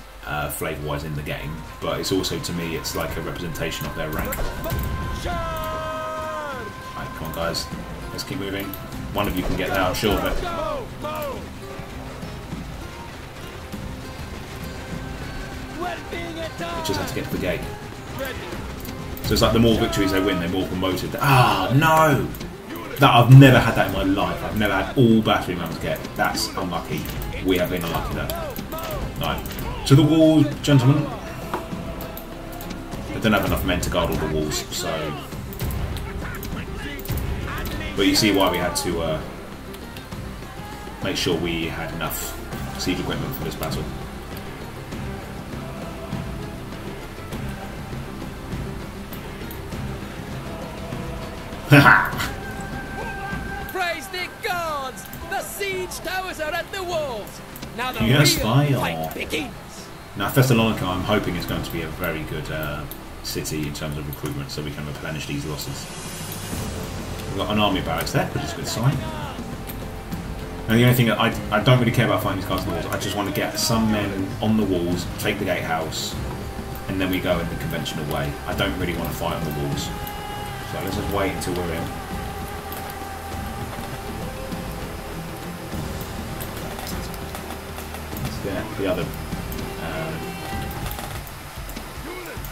flavour-wise in the game. But it's also, to me, it's like a representation of their rank. Right, come on, guys. Let's keep moving. One of you can get there, I'm sure, but. They just have to get to the gate. So it's like the more victories they win, they're more promoted. Ah, no! I've never had that in my life. I've never had all battery rams get. That's unlucky. We have been unlucky there. Right. To the wall, gentlemen. I don't have enough men to guard all the walls, so. But you see why we had to make sure we had enough siege equipment for this battle. Praise the gods! The siege towers are at the walls! Now the yes, real fight begins! Now Thessalonica, I'm hoping, is going to be a very good city in terms of recruitment, so we can replenish these losses. We've got an army barracks there, which is a good sign. And the only thing that I don't really care about fighting these guys on the walls. I just want to get some men on the walls, take the gatehouse, and then we go in the conventional way. I don't really want to fight on the walls. So let's just wait until we're in. Let's get the other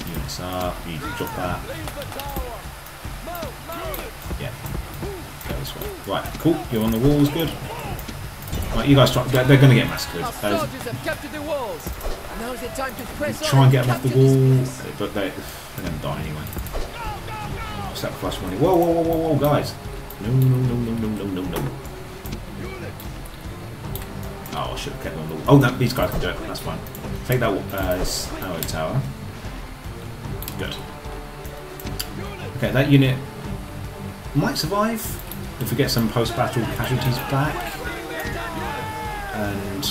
units up. You need to drop that. Yeah. Go this way. Right, cool. You're on the walls, good. Right, you guys try. They're going to get massacred. Our soldiers have captured the walls. Now is the time to press try and get them on off the wall, but they're going to die anyway. Sacrifice money. Whoa, whoa, whoa, whoa, whoa, guys. No, no, no, no, no, no, no, no. Oh, I should have kept them on the wall. Oh, no, these guys can do it. That's fine. Take that arrow tower. Good. Okay, that unit might survive if we get some post-battle casualties back. And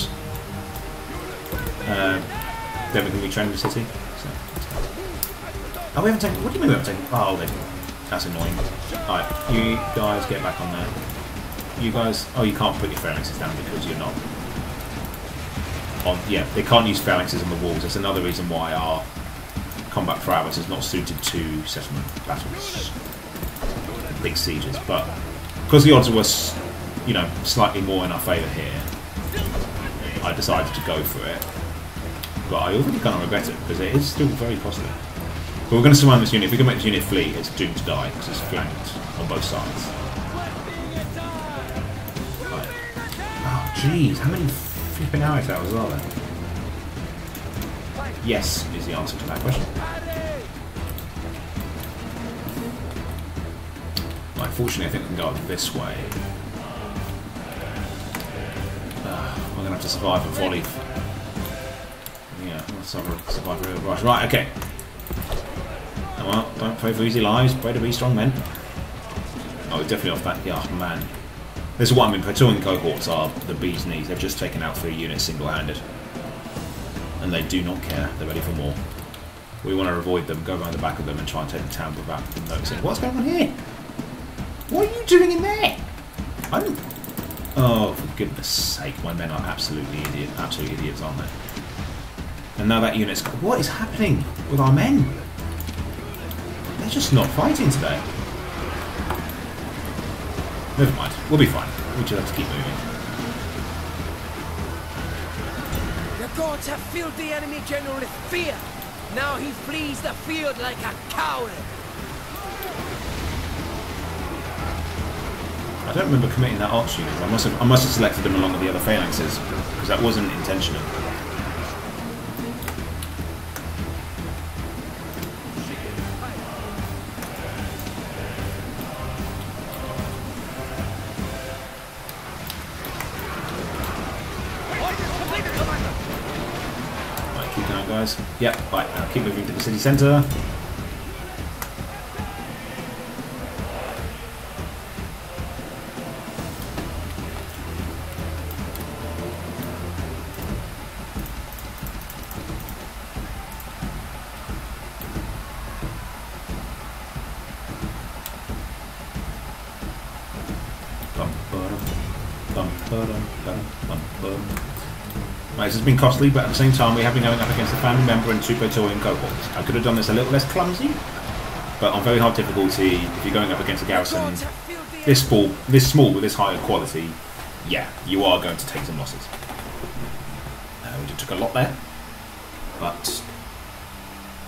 then we can retrain the city. So. Oh, we haven't taken... What do you mean we haven't taken... Oh, that's annoying. Alright, you guys get back on there. You guys... Oh, you can't put your phalanxes down because you're not... Yeah, they can't use phalanxes on the walls. That's another reason why our combat prowess is not suited to settlement battles. Big sieges. But because the odds were, you know, slightly more in our favour here, I decided to go for it. But I already kind of regret it because it is still very costly. But we're going to surround this unit. If we can make this unit flee, it's doomed to die because it's flanked on both sides. Right. Oh, jeez, how many flipping arrow towers are there? Yes, is the answer to that question. Right, fortunately, I think we can go up this way. We're going to have to survive a volley. Yeah, we'll survive a real rush. Right, okay. Well, don't pray for easy lives, pray to be strong men. Oh, definitely off that. Yeah, oh, man. This is what I mean. Praetorian cohorts are the bee's knees. They've just taken out 3 units single-handed. And they do not care. They're ready for more. We want to avoid them, go around the back of them and try and take the town without them noticing. What's going on here? What are you doing in there? I don't... Oh, for goodness sake. My men are absolutely idiots, aren't they? And now that unit's... What is happening with our men? They're just not fighting today. Never mind. We'll be fine. We just have to keep moving. The gods have filled the enemy general with fear. Now he flees the field like a coward. I don't remember committing that arch unit. I must have selected them along with the other phalanxes because that wasn't intentional. Yep, right, now keep moving to the city centre. Right, this has been costly, but at the same time we have been going up against a family member and 2 Praetorian cohorts. I could have done this a little less clumsy, but on very hard difficulty, if you're going up against a garrison this small with this higher quality, yeah, you are going to take some losses. We just took a lot there, but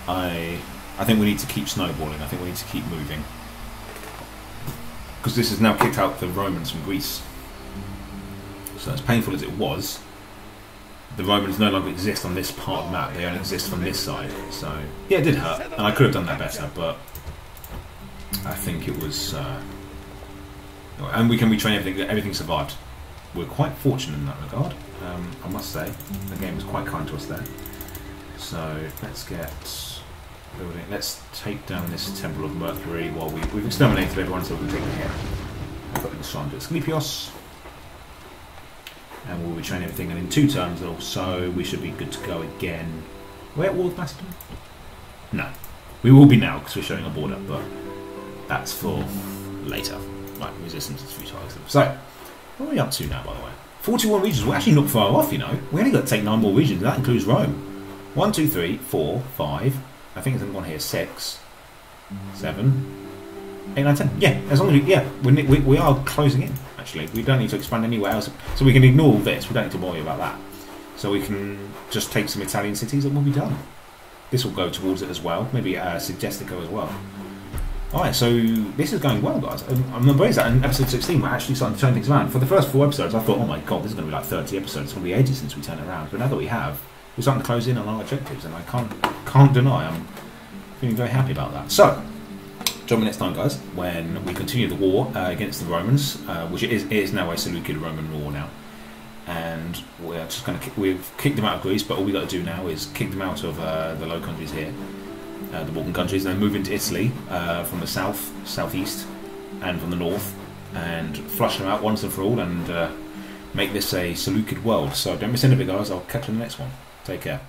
I think we need to keep snowballing. I think we need to keep moving. Because this has now kicked out the Romans from Greece. So as painful as it was, the Romans no longer exist on this part of the map, they only exist from this side. So, yeah, it did hurt, and I could have done that better, but I think it was... and we can retrain everything, everything survived. We're quite fortunate in that regard, I must say. The game was quite kind to us there. So, let's get building. Let's take down this Temple of Mercury while we've exterminated everyone so we can take them here. I've got the Shrine of Asclepios. And we'll retrain everything, and in 2 turns or so we should be good to go again. We're at war with Macedon? No. We will be now because we're showing a border, but that's for later. Right, resistance is futile. So, what are we up to now, by the way? 41 regions. We're actually not far off, you know. We only got to take 9 more regions. That includes Rome. 1, 2, 3, 4, 5. I think there's one here. 6, 7, 8, 9, 10. Yeah, as long as we are closing in. Actually, we don't need to expand anywhere else, so we can ignore all this. We don't need to worry about that. So we can just take some Italian cities and we'll be done. This will go towards it as well. Maybe Segestico as well. Alright, so this is going well, guys. I'm amazed that in episode 16 we're actually starting to turn things around. For the first 4 episodes, I thought, oh my god, this is going to be like 30 episodes. It's going to be ages since we turn it around. But now that we have, we're starting to close in on our objectives, and I can't deny I'm feeling very happy about that. So, join me next time, guys, when we continue the war against the Romans, which it is now a Seleucid Roman war now. and we're just going to we've kicked them out of Greece, but all we got to do now is kick them out of the Low Countries here, the Balkan countries, and then move into Italy from the south, southeast, and from the north, and flush them out once and for all, and make this a Seleucid world. So don't miss any of it, guys. I'll catch you in the next one. Take care.